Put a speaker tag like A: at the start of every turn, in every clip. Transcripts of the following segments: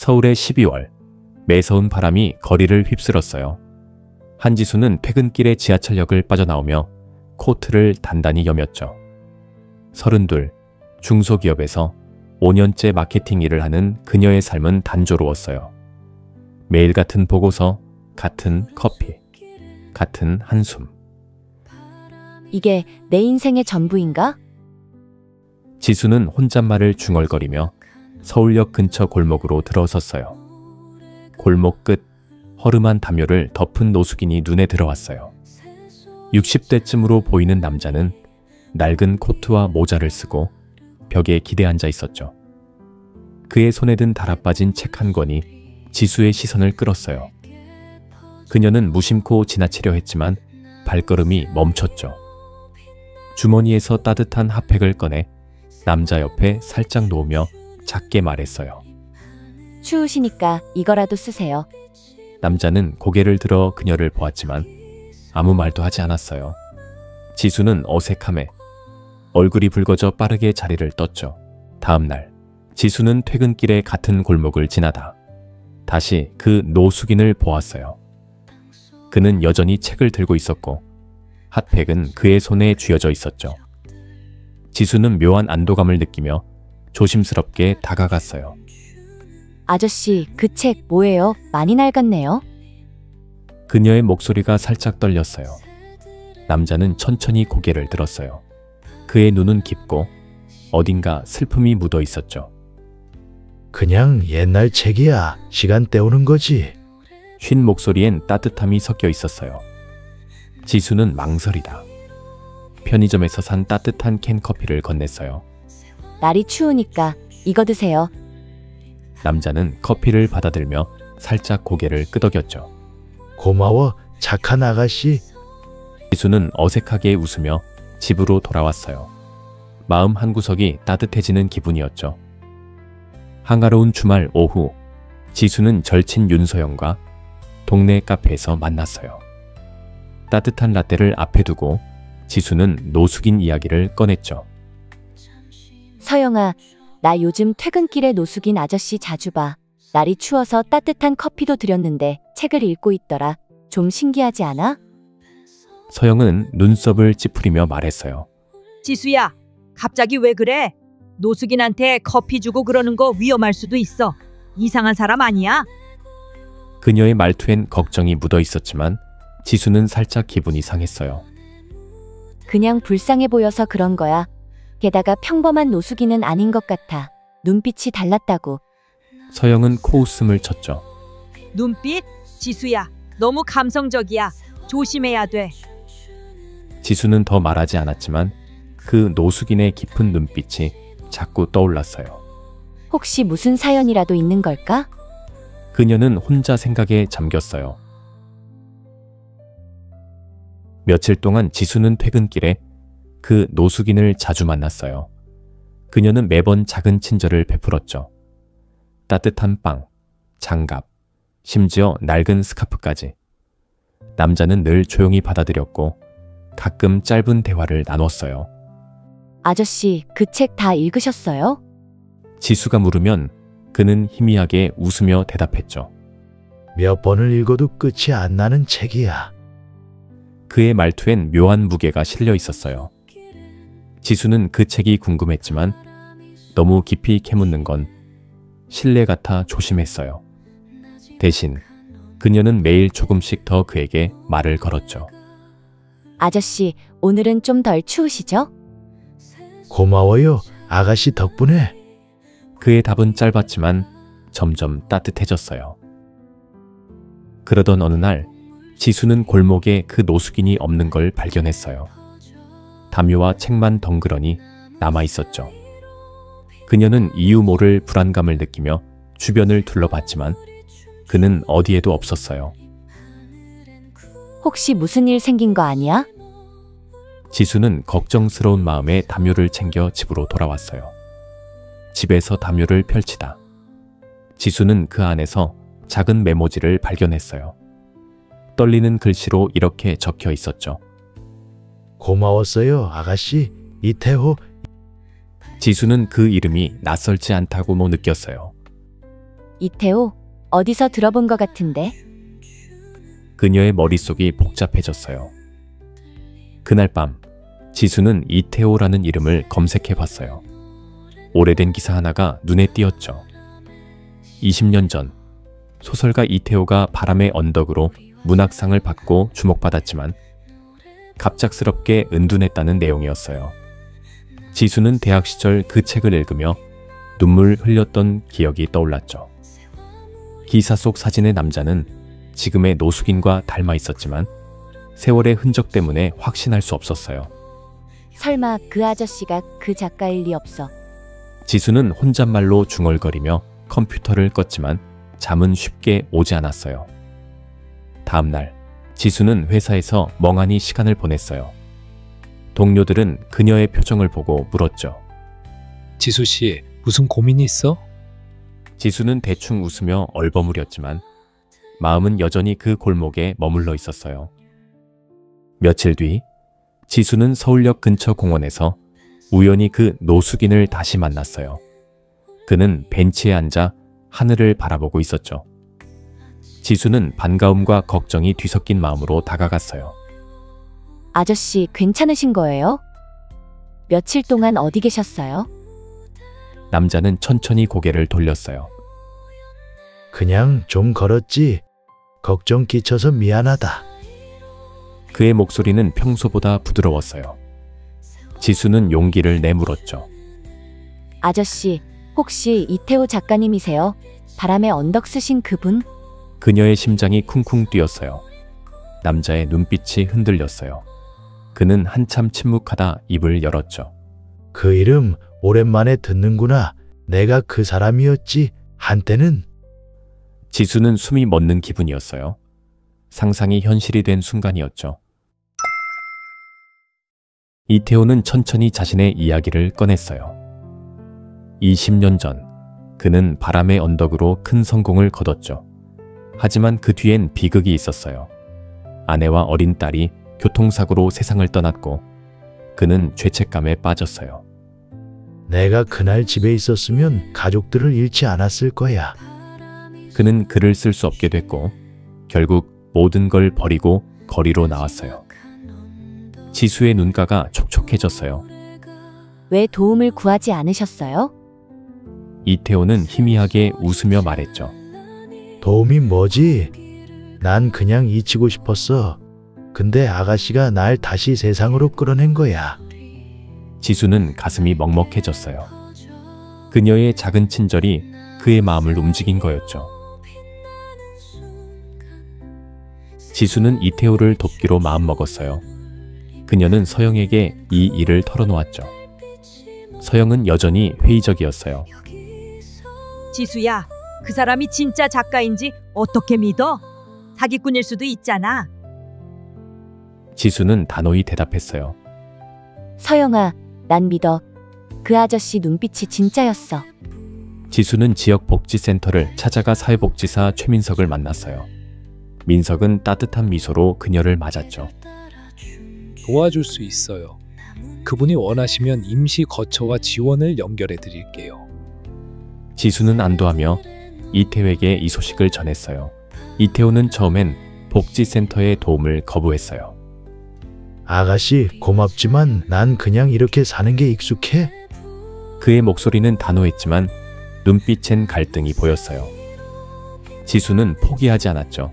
A: 서울의 12월, 매서운 바람이 거리를 휩쓸었어요. 한지수는 퇴근길에 지하철역을 빠져나오며 코트를 단단히 여몄죠. 32, 중소기업에서 5년째 마케팅 일을 하는 그녀의 삶은 단조로웠어요. 매일 같은 보고서, 같은 커피, 같은 한숨.
B: 이게 내 인생의 전부인가?
A: 지수는 혼잣말을 중얼거리며 서울역 근처 골목으로 들어섰어요. 골목 끝 허름한 담요를 덮은 노숙인이 눈에 들어왔어요. 60대쯤으로 보이는 남자는 낡은 코트와 모자를 쓰고 벽에 기대앉아 있었죠. 그의 손에 든 달아빠진 책 한 권이 지수의 시선을 끌었어요. 그녀는 무심코 지나치려 했지만 발걸음이 멈췄죠. 주머니에서 따뜻한 핫팩을 꺼내 남자 옆에 살짝 놓으며 작게 말했어요.
B: 추우시니까 이거라도 쓰세요.
A: 남자는 고개를 들어 그녀를 보았지만 아무 말도 하지 않았어요. 지수는 어색함에 얼굴이 붉어져 빠르게 자리를 떴죠. 다음 날 지수는 퇴근길에 같은 골목을 지나다 다시 그 노숙인을 보았어요. 그는 여전히 책을 들고 있었고 핫팩은 그의 손에 쥐어져 있었죠. 지수는 묘한 안도감을 느끼며 조심스럽게 다가갔어요.
B: 아저씨, 그 책 뭐예요? 많이 낡았네요.
A: 그녀의 목소리가 살짝 떨렸어요. 남자는 천천히 고개를 들었어요. 그의 눈은 깊고 어딘가 슬픔이 묻어 있었죠.
C: 그냥 옛날 책이야. 시간 때우는 거지.
A: 쉰 목소리엔 따뜻함이 섞여 있었어요. 지수는 망설이다. 편의점에서 산 따뜻한 캔 커피를 건넸어요.
B: 날이 추우니까 이거 드세요.
A: 남자는 커피를 받아들며 살짝 고개를 끄덕였죠.
C: 고마워, 착한 아가씨.
A: 지수는 어색하게 웃으며 집으로 돌아왔어요. 마음 한구석이 따뜻해지는 기분이었죠. 한가로운 주말 오후, 지수는 절친 윤서영과 동네 카페에서 만났어요. 따뜻한 라떼를 앞에 두고 지수는 노숙인 이야기를 꺼냈죠.
B: 서영아, 나 요즘 퇴근길에 노숙인 아저씨 자주 봐. 날이 추워서 따뜻한 커피도 드렸는데 책을 읽고 있더라. 좀 신기하지 않아?
A: 서영은 눈썹을 찌푸리며 말했어요.
D: 지수야, 갑자기 왜 그래? 노숙인한테 커피 주고 그러는 거 위험할 수도 있어. 이상한 사람 아니야?
A: 그녀의 말투엔 걱정이 묻어 있었지만 지수는 살짝 기분이 상했어요.
B: 그냥 불쌍해 보여서 그런 거야. 게다가 평범한 노숙인은 아닌 것 같아. 눈빛이 달랐다고.
A: 서영은 코웃음을 쳤죠.
D: 눈빛? 지수야, 너무 감성적이야. 조심해야 돼.
A: 지수는 더 말하지 않았지만 그 노숙인의 깊은 눈빛이 자꾸 떠올랐어요.
B: 혹시 무슨 사연이라도 있는 걸까?
A: 그녀는 혼자 생각에 잠겼어요. 며칠 동안 지수는 퇴근길에 그 노숙인을 자주 만났어요. 그녀는 매번 작은 친절을 베풀었죠. 따뜻한 빵, 장갑, 심지어 낡은 스카프까지. 남자는 늘 조용히 받아들였고 가끔 짧은 대화를 나눴어요.
B: 아저씨, 그 책 다 읽으셨어요?
A: 지수가 물으면 그는 희미하게 웃으며 대답했죠.
C: 몇 번을 읽어도 끝이 안 나는 책이야.
A: 그의 말투엔 묘한 무게가 실려 있었어요. 지수는 그 책이 궁금했지만 너무 깊이 캐묻는 건 신뢰 같아 조심했어요. 대신 그녀는 매일 조금씩 더 그에게 말을 걸었죠.
B: 아저씨, 오늘은 좀 덜 추우시죠?
C: 고마워요, 아가씨 덕분에.
A: 그의 답은 짧았지만 점점 따뜻해졌어요. 그러던 어느 날 지수는 골목에 그 노숙인이 없는 걸 발견했어요. 담요와 책만 덩그러니 남아있었죠. 그녀는 이유 모를 불안감을 느끼며 주변을 둘러봤지만 그는 어디에도 없었어요.
B: 혹시 무슨 일 생긴 거 아니야?
A: 지수는 걱정스러운 마음에 담요를 챙겨 집으로 돌아왔어요. 집에서 담요를 펼치다 지수는 그 안에서 작은 메모지를 발견했어요. 떨리는 글씨로 이렇게 적혀 있었죠.
C: 고마웠어요, 아가씨. 이태호.
A: 지수는 그 이름이 낯설지 않다고 느꼈어요.
B: 이태호, 어디서 들어본 것 같은데?
A: 그녀의 머릿속이 복잡해졌어요. 그날 밤 지수는 이태호라는 이름을 검색해 봤어요. 오래된 기사 하나가 눈에 띄었죠. 20년 전 소설가 이태호가 바람의 언덕으로 문학상을 받고 주목받았지만 갑작스럽게 은둔했다는 내용이었어요. 지수는 대학 시절 그 책을 읽으며 눈물 흘렸던 기억이 떠올랐죠. 기사 속 사진의 남자는 지금의 노숙인과 닮아 있었지만 세월의 흔적 때문에 확신할 수 없었어요.
B: 설마 그 아저씨가 그 작가일 리 없어.
A: 지수는 혼잣말로 중얼거리며 컴퓨터를 껐지만 잠은 쉽게 오지 않았어요. 다음 날 지수는 회사에서 멍하니 시간을 보냈어요. 동료들은 그녀의 표정을 보고 물었죠.
E: 지수 씨, 무슨 고민이 있어?
A: 지수는 대충 웃으며 얼버무렸지만 마음은 여전히 그 골목에 머물러 있었어요. 며칠 뒤 지수는 서울역 근처 공원에서 우연히 그 노숙인을 다시 만났어요. 그는 벤치에 앉아 하늘을 바라보고 있었죠. 지수는 반가움과 걱정이 뒤섞인 마음으로 다가갔어요.
B: 아저씨, 괜찮으신 거예요? 며칠 동안 어디 계셨어요?
A: 남자는 천천히 고개를 돌렸어요.
C: 그냥 좀 걸었지. 걱정 끼쳐서 미안하다.
A: 그의 목소리는 평소보다 부드러웠어요. 지수는 용기를 내물었죠.
B: 아저씨, 혹시 이태호 작가님이세요? 바람의 언덕 쓰신 그분?
A: 그녀의 심장이 쿵쿵 뛰었어요. 남자의 눈빛이 흔들렸어요. 그는 한참 침묵하다 입을 열었죠.
C: 그 이름 오랜만에 듣는구나. 내가 그 사람이었지. 한때는.
A: 지수는 숨이 멎는 기분이었어요. 상상이 현실이 된 순간이었죠. 이태호는 천천히 자신의 이야기를 꺼냈어요. 20년 전 그는 바람의 언덕으로 큰 성공을 거뒀죠. 하지만 그 뒤엔 비극이 있었어요. 아내와 어린 딸이 교통사고로 세상을 떠났고 그는 죄책감에 빠졌어요.
C: 내가 그날 집에 있었으면 가족들을 잃지 않았을 거야.
A: 그는 글을 쓸 수 없게 됐고 결국 모든 걸 버리고 거리로 나왔어요. 지수의 눈가가 촉촉해졌어요.
B: 왜 도움을 구하지 않으셨어요?
A: 이태호는 희미하게 웃으며 말했죠.
C: 도움이 뭐지? 난 그냥 잊히고 싶었어. 근데 아가씨가 날 다시 세상으로 끌어낸 거야.
A: 지수는 가슴이 먹먹해졌어요. 그녀의 작은 친절이 그의 마음을 움직인 거였죠. 지수는 이태호를 돕기로 마음먹었어요. 그녀는 서영에게 이 일을 털어놓았죠. 서영은 여전히 회의적이었어요.
D: 지수야, 그 사람이 진짜 작가인지 어떻게 믿어? 사기꾼일 수도 있잖아.
A: 지수는 단호히 대답했어요.
B: 서영아, 난 믿어. 그 아저씨 눈빛이 진짜였어.
A: 지수는 지역 복지센터를 찾아가 사회복지사 최민석을 만났어요. 민석은 따뜻한 미소로 그녀를 맞았죠.
E: 도와줄 수 있어요. 그분이 원하시면 임시 거처와 지원을 연결해 드릴게요.
A: 지수는 안도하며 이태호에게 이 소식을 전했어요. 이태호는 처음엔 복지센터의 도움을 거부했어요.
C: 아가씨, 고맙지만 난 그냥 이렇게 사는 게 익숙해.
A: 그의 목소리는 단호했지만 눈빛엔 갈등이 보였어요. 지수는 포기하지 않았죠.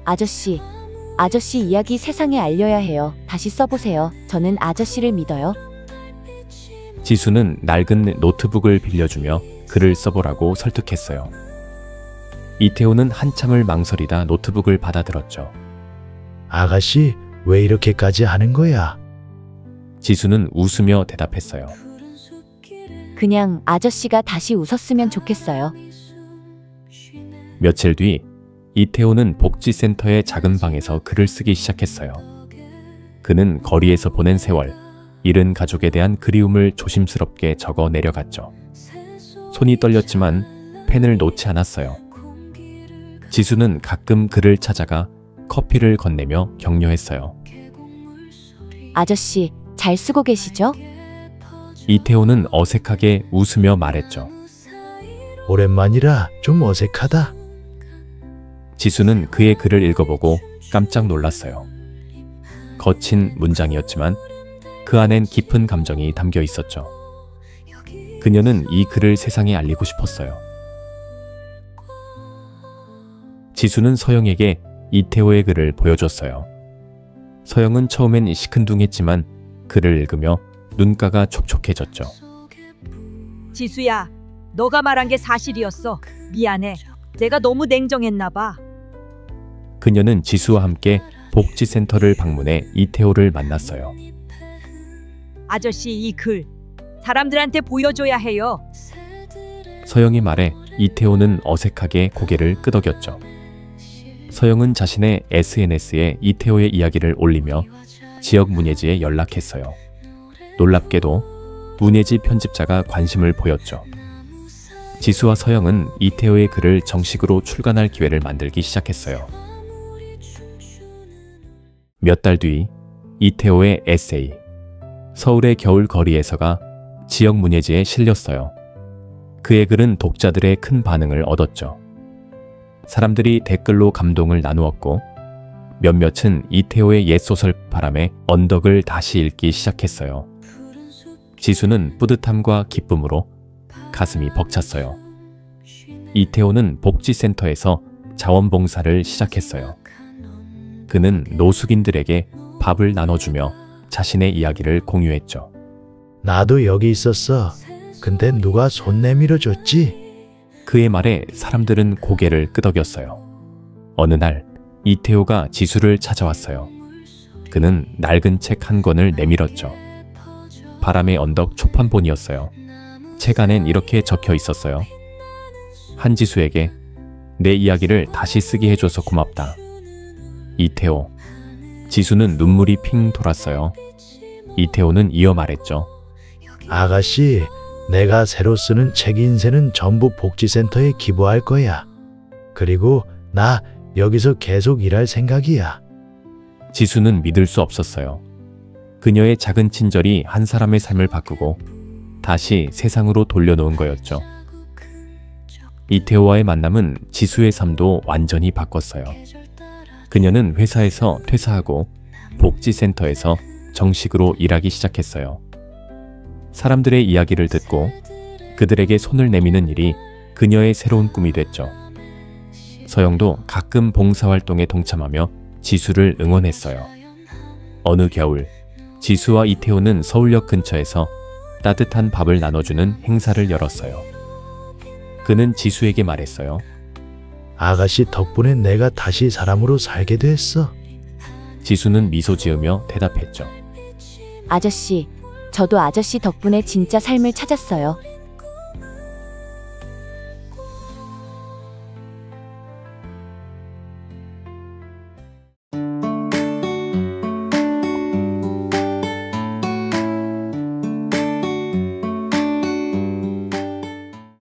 B: 아저씨 이야기 세상에 알려야 해요. 다시 써보세요. 저는 아저씨를 믿어요.
A: 지수는 낡은 노트북을 빌려주며 글을 써보라고 설득했어요. 이태호는 한참을 망설이다 노트북을 받아들었죠.
C: 아가씨, 왜 이렇게까지 하는 거야?
A: 지수는 웃으며 대답했어요.
B: 그냥 아저씨가 다시 웃었으면 좋겠어요.
A: 며칠 뒤 이태호는 복지센터의 작은 방에서 글을 쓰기 시작했어요. 그는 거리에서 보낸 세월, 잃은 가족에 대한 그리움을 조심스럽게 적어 내려갔죠. 손이 떨렸지만 펜을 놓지 않았어요. 지수는 가끔 그를 찾아가 커피를 건네며 격려했어요.
B: 아저씨, 잘 쓰고 계시죠?
A: 이태호는 어색하게 웃으며 말했죠.
C: 오랜만이라 좀 어색하다.
A: 지수는 그의 글을 읽어보고 깜짝 놀랐어요. 거친 문장이었지만 그 안엔 깊은 감정이 담겨 있었죠. 그녀는 이 글을 세상에 알리고 싶었어요. 지수는 서영에게 이태호의 글을 보여줬어요. 서영은 처음엔 시큰둥했지만 글을 읽으며 눈가가 촉촉해졌죠.
D: 지수야, 너가 말한 게 사실이었어. 미안해. 내가 너무 냉정했나 봐.
A: 그녀는 지수와 함께 복지센터를 방문해 이태호를 만났어요.
D: 아저씨, 이 글 사람들한테 보여줘야 해요.
A: 서영의 말에 이태호는 어색하게 고개를 끄덕였죠. 서영은 자신의 SNS에 이태호의 이야기를 올리며 지역 문예지에 연락했어요. 놀랍게도 문예지 편집자가 관심을 보였죠. 지수와 서영은 이태호의 글을 정식으로 출간할 기회를 만들기 시작했어요. 몇 달 뒤 이태호의 에세이 서울의 겨울 거리에서가 지역 문예지에 실렸어요. 그의 글은 독자들의 큰 반응을 얻었죠. 사람들이 댓글로 감동을 나누었고 몇몇은 이태호의 옛소설 바람에 언덕을 다시 읽기 시작했어요. 지수는 뿌듯함과 기쁨으로 가슴이 벅찼어요. 이태호는 복지센터에서 자원봉사를 시작했어요. 그는 노숙인들에게 밥을 나눠주며 자신의 이야기를 공유했죠.
C: 나도 여기 있었어. 근데 누가 손 내밀어 줬지?
A: 그의 말에 사람들은 고개를 끄덕였어요. 어느 날 이태호가 지수를 찾아왔어요. 그는 낡은 책 한 권을 내밀었죠. 바람의 언덕 초판본이었어요. 책 안엔 이렇게 적혀 있었어요. 한지수에게 내 이야기를 다시 쓰게 해줘서 고맙다. 이태호. 지수는 눈물이 핑 돌았어요. 이태호는 이어 말했죠.
C: 아가씨, 내가 새로 쓰는 책 인쇄는 전부 복지센터에 기부할 거야. 그리고 나 여기서 계속 일할 생각이야.
A: 지수는 믿을 수 없었어요. 그녀의 작은 친절이 한 사람의 삶을 바꾸고 다시 세상으로 돌려놓은 거였죠. 이태호와의 만남은 지수의 삶도 완전히 바꿨어요. 그녀는 회사에서 퇴사하고 복지센터에서 정식으로 일하기 시작했어요. 사람들의 이야기를 듣고 그들에게 손을 내미는 일이 그녀의 새로운 꿈이 됐죠. 서영도 가끔 봉사활동에 동참하며 지수를 응원했어요. 어느 겨울, 지수와 이태호는 서울역 근처에서 따뜻한 밥을 나눠주는 행사를 열었어요. 그는 지수에게 말했어요.
C: 아가씨 덕분에 내가 다시 사람으로 살게 됐어.
A: 지수는 미소 지으며 대답했죠.
B: 아저씨, 저도 아저씨 덕분에 진짜 삶을 찾았어요.